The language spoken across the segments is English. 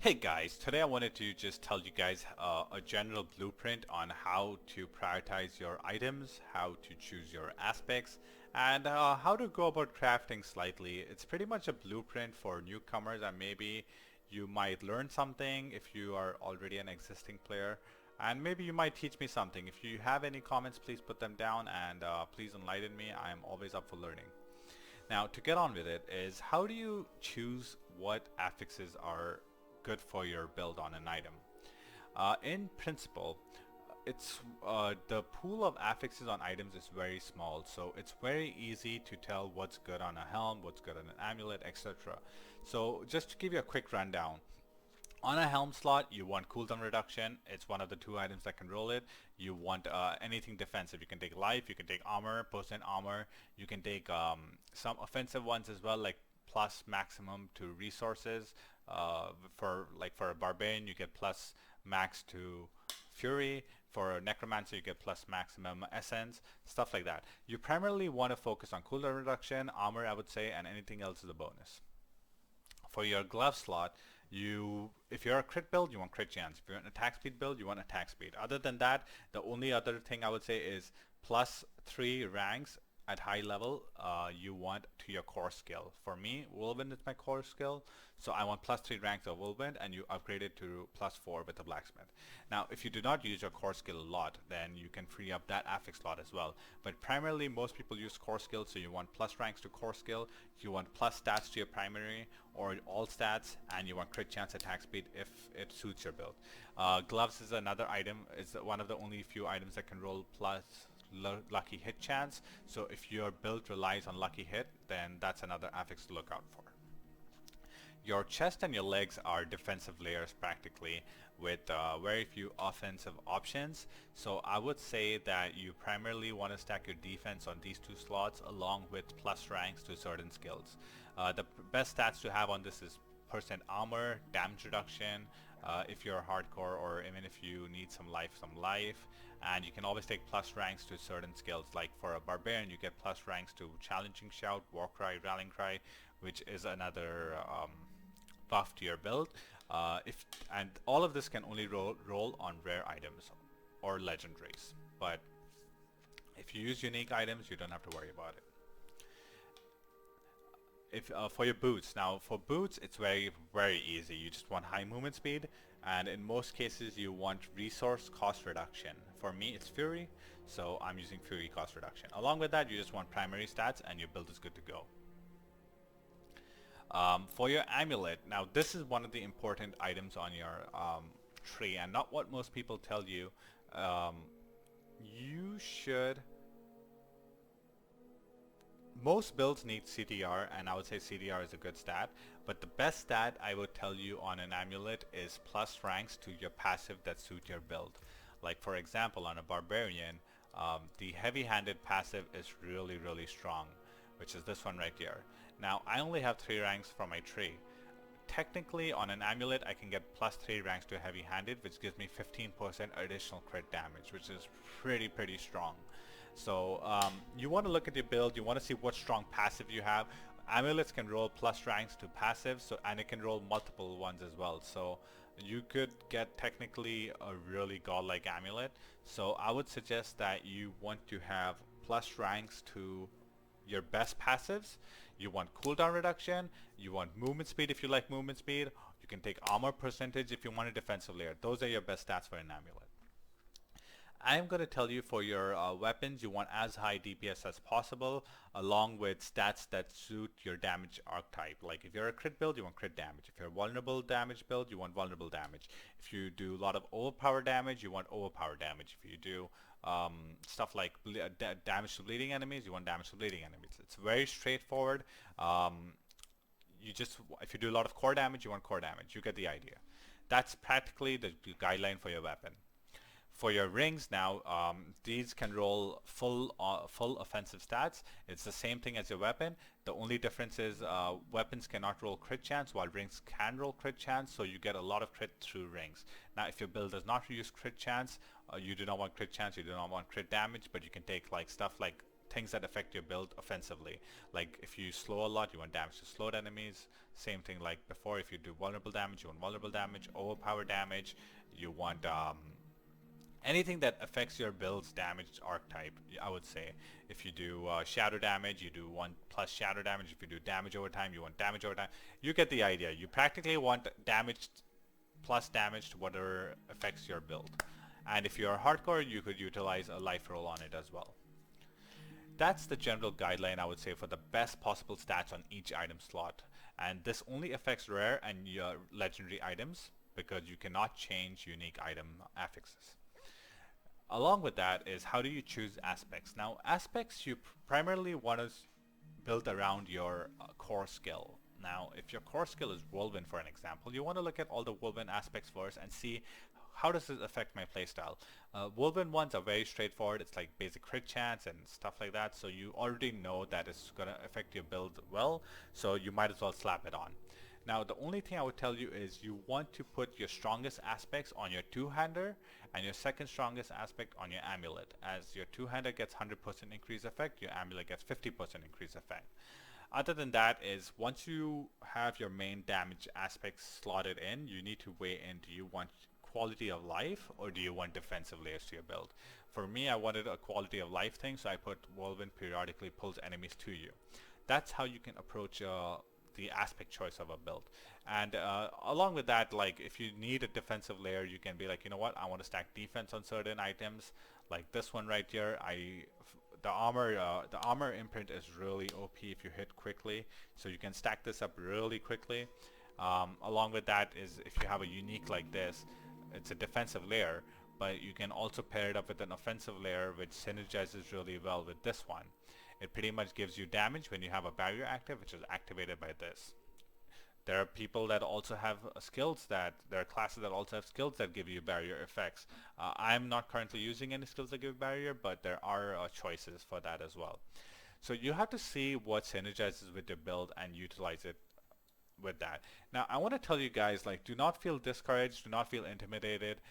Hey guys, today I wanted to just tell you guys a general blueprint on how to prioritize your items, how to choose your aspects, and how to go about crafting slightly. It's pretty much a blueprint for newcomers, and maybe you might learn something if you are already an existing player, and maybe you might teach me something. If you have any comments, please put them down, and please enlighten me. I am always up for learning. Now, to get on with it is, how do you choose what affixes are good for your build on an item? In principle, it's the pool of affixes on items is very small, so it's very easy to tell what's good on a helm, what's good on an amulet, etc. So just to give you a quick rundown, on a helm slot, you want cooldown reduction. It's one of the two items that can roll it. You want anything defensive. You can take life, you can take armor, percent armor. You can take some offensive ones as well, like plus maximum to resources. For a barbarian, you get plus max to fury. For a necromancer, you get plus maximum essence, stuff like that. You primarily want to focus on cooldown reduction, armor, I would say, and anything else is a bonus. For your glove slot, if you're a crit build, you want crit chance. If you're an attack speed build, you want attack speed. Other than that, the only other thing I would say is plus 3 ranks at high level you want to your core skill. For me, whirlwind is my core skill, so I want plus 3 ranks of whirlwind, and you upgrade it to plus 4 with the blacksmith. Now, if you do not use your core skill a lot, then you can free up that affix slot as well. But primarily, most people use core skill, so you want plus ranks to core skill, you want plus stats to your primary or all stats, and you want crit chance, attack speed if it suits your build. Gloves is another item. It's one of the only few items that can roll plus lucky hit chance. So if your build relies on lucky hit, then that's another affix to look out for. Your chest and your legs are defensive layers practically, with very few offensive options. So I would say that you primarily want to stack your defense on these two slots along with plus ranks to certain skills. The best stats to have on this is percent armor, damage reduction, if you're hardcore, or even if you need some life. And you can always take plus ranks to certain skills. Like for a barbarian, you get plus ranks to challenging shout, war cry, rallying cry, which is another buff to your build. And all of this can only roll on rare items or legendaries. But if you use unique items, you don't have to worry about it. If for your boots, now for boots, it's very easy. You just want high movement speed, and in most cases you want resource cost reduction. For me, it's fury, so I'm using fury cost reduction. Along with that, you just want primary stats, and your build is good to go. For your amulet, now this is one of the important items on your tree, and not what most people tell you. You should Most builds need CTR, and I would say CTR is a good stat, but the best stat I would tell you on an amulet is plus ranks to your passive that suit your build. Like for example, on a barbarian, the heavy-handed passive is really strong, which is this one right here. Now I only have 3 ranks for my tree. Technically on an amulet I can get plus 3 ranks to heavy-handed, which gives me 15% additional crit damage, which is pretty strong. So you want to look at your build, you want to see what strong passive you have. Amulets can roll plus ranks to passive, and it can roll multiple ones as well. So you could get technically a really godlike amulet. So I would suggest that you want to have plus ranks to your best passives. You want cooldown reduction, you want movement speed if you like movement speed, you can take armor percentage if you want a defensive layer. Those are your best stats for an amulet. I'm going to tell you for your weapons, you want as high DPS as possible, along with stats that suit your damage archetype. Like if you're a crit build, you want crit damage. If you're a vulnerable damage build, you want vulnerable damage. If you do a lot of overpower damage, you want overpower damage. If you do stuff like damage to bleeding enemies, you want damage to bleeding enemies. It's very straightforward. If you do a lot of core damage, you want core damage. You get the idea. That's practically the guideline for your weapon. For your rings now, these can roll full offensive stats. It's the same thing as your weapon. The only difference is weapons cannot roll crit chance, while rings can roll crit chance, so you get a lot of crit through rings. Now if your build does not use crit chance, you do not want crit chance, you do not want crit damage, but you can take like stuff like things that affect your build offensively. Like if you slow a lot, you want damage to slowed enemies. Same thing like before, if you do vulnerable damage, you want vulnerable damage. Overpower damage, you want anything that affects your build's damage archetype. I would say if you do shadow damage, you do 1 plus shadow damage. If you do damage over time, you want damage over time. You get the idea. You practically want damage plus damage to whatever affects your build. And if you're hardcore, you could utilize a life roll on it as well. That's the general guideline, I would say, for the best possible stats on each item slot. And this only affects rare and legendary items because you cannot change unique item affixes. Along with that is, how do you choose aspects? Now, aspects you primarily want to build around your core skill. Now, if your core skill is Whirlwind, for an example, you want to look at all the Whirlwind aspects first and see how does it affect my playstyle. Whirlwind ones are very straightforward. It's like basic crit chance and stuff like that, so you already know that it's going to affect your build well, so you might as well slap it on. Now, the only thing I would tell you is you want to put your strongest aspects on your two-hander and your second strongest aspect on your amulet. As your two-hander gets 100% increase effect, your amulet gets 50% increase effect. Other than that is, once you have your main damage aspects slotted in, you need to weigh in, do you want quality of life or do you want defensive layers to your build? For me, I wanted a quality of life thing, so I put Whirlwind periodically pulls enemies to you. That's how you can approach the aspect choice of a build. And along with that, like if you need a defensive layer, you can be like, you know what, I want to stack defense on certain items, like this one right here. The armor imprint is really OP if you hit quickly, so you can stack this up really quickly. Along with that is, if you have a unique like this, it's a defensive layer, but you can also pair it up with an offensive layer which synergizes really well with this one. It pretty much gives you damage when you have a barrier active, which is activated by this. There are people that also have there are classes that also have skills that give you barrier effects. I'm not currently using any skills that give barrier, but there are choices for that as well. So you have to see what synergizes with your build and utilize it with that. Now, I want to tell you guys, like, do not feel discouraged, do not feel intimidated.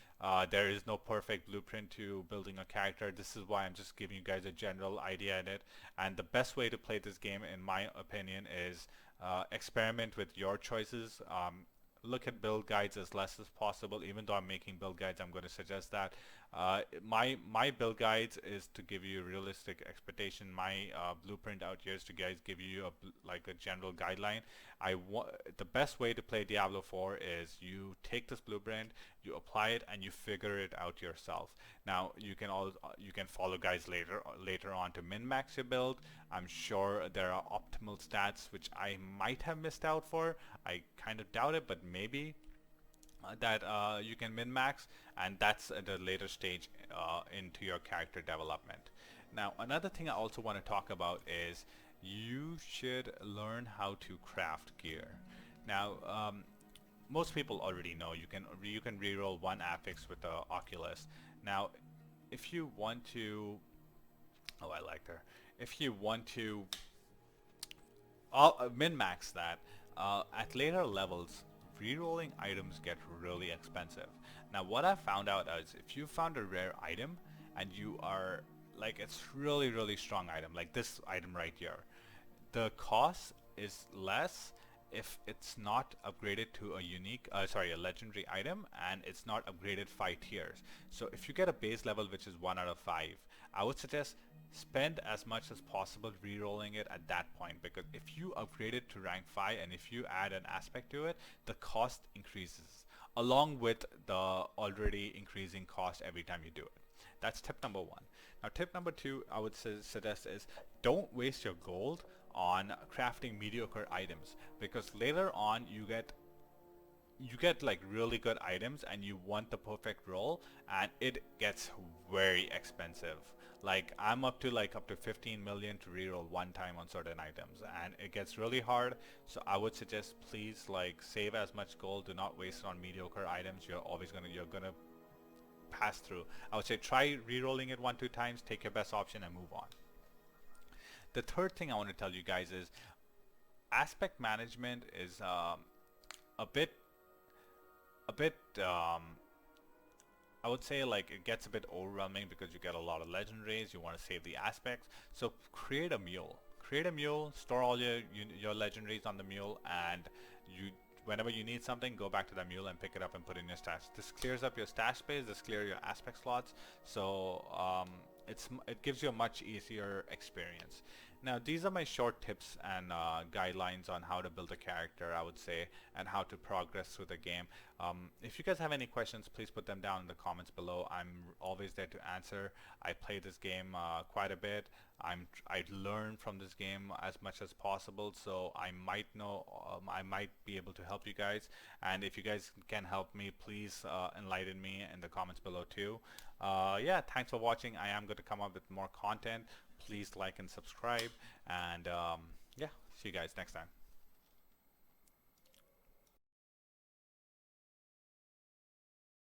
There is no perfect blueprint to building a character. This is why I'm just giving you guys a general idea in it. And the best way to play this game, in my opinion, is experiment with your choices. Look at build guides as less as possible. Even though I'm making build guides, I'm going to suggest that. My build guides is to give you realistic expectation. My blueprint out here is to give you like a general guideline. The best way to play Diablo 4 is you take this blueprint, you apply it, and you figure it out yourself. Now you can follow guys later on to min-max your build. I'm sure there are optimal stats which I might have missed out for. I kind of doubt it, but maybe that you can min-max, and that's at a later stage into your character development. Now, another thing I also want to talk about is you should learn how to craft gear. Now, most people already know you can reroll one affix with the Oculus. Now, if you want to, oh, I like her. If you want to min-max that at later levels, rerolling items get really expensive. Now, what I found out is, if you found a rare item and you are like, it's really strong item, like this item right here, the cost is less if it's not upgraded to a legendary item, and it's not upgraded 5 tiers. So if you get a base level which is 1 out of 5, I would suggest spend as much as possible re-rolling it at that point, because if you upgrade it to rank 5 and if you add an aspect to it, the cost increases along with the already increasing cost every time you do it. That's tip number 1. Now, tip number 2 I would suggest is, don't waste your gold on crafting mediocre items, because later on you get like really good items and you want the perfect roll, and it gets very expensive. Like, I'm up to 15 million to reroll one time on certain items, and it gets really hard. So I would suggest, please, like, save as much gold. Do not waste it on mediocre items. You're gonna pass through. I would say try rerolling it 1-2 times, take your best option, and move on. The third thing I want to tell you guys is, aspect management is a bit I would say like it gets a bit overwhelming because you get a lot of legendaries. You want to save the aspects, so create a mule. Create a mule, store all your legendaries on the mule, and you whenever you need something, go back to that mule and pick it up and put it in your stash. This clears up your stash space. This clears your aspect slots. So it gives you a much easier experience. Now these are my short tips and guidelines on how to build a character, I would say, and how to progress through the game. If you guys have any questions, please put them down in the comments below. I'm always there to answer. I play this game quite a bit. I learn from this game as much as possible, so I might be able to help you guys. And if you guys can help me, please enlighten me in the comments below too. Yeah, thanks for watching. I am going to come up with more content. Please like and subscribe, and yeah, see you guys next time.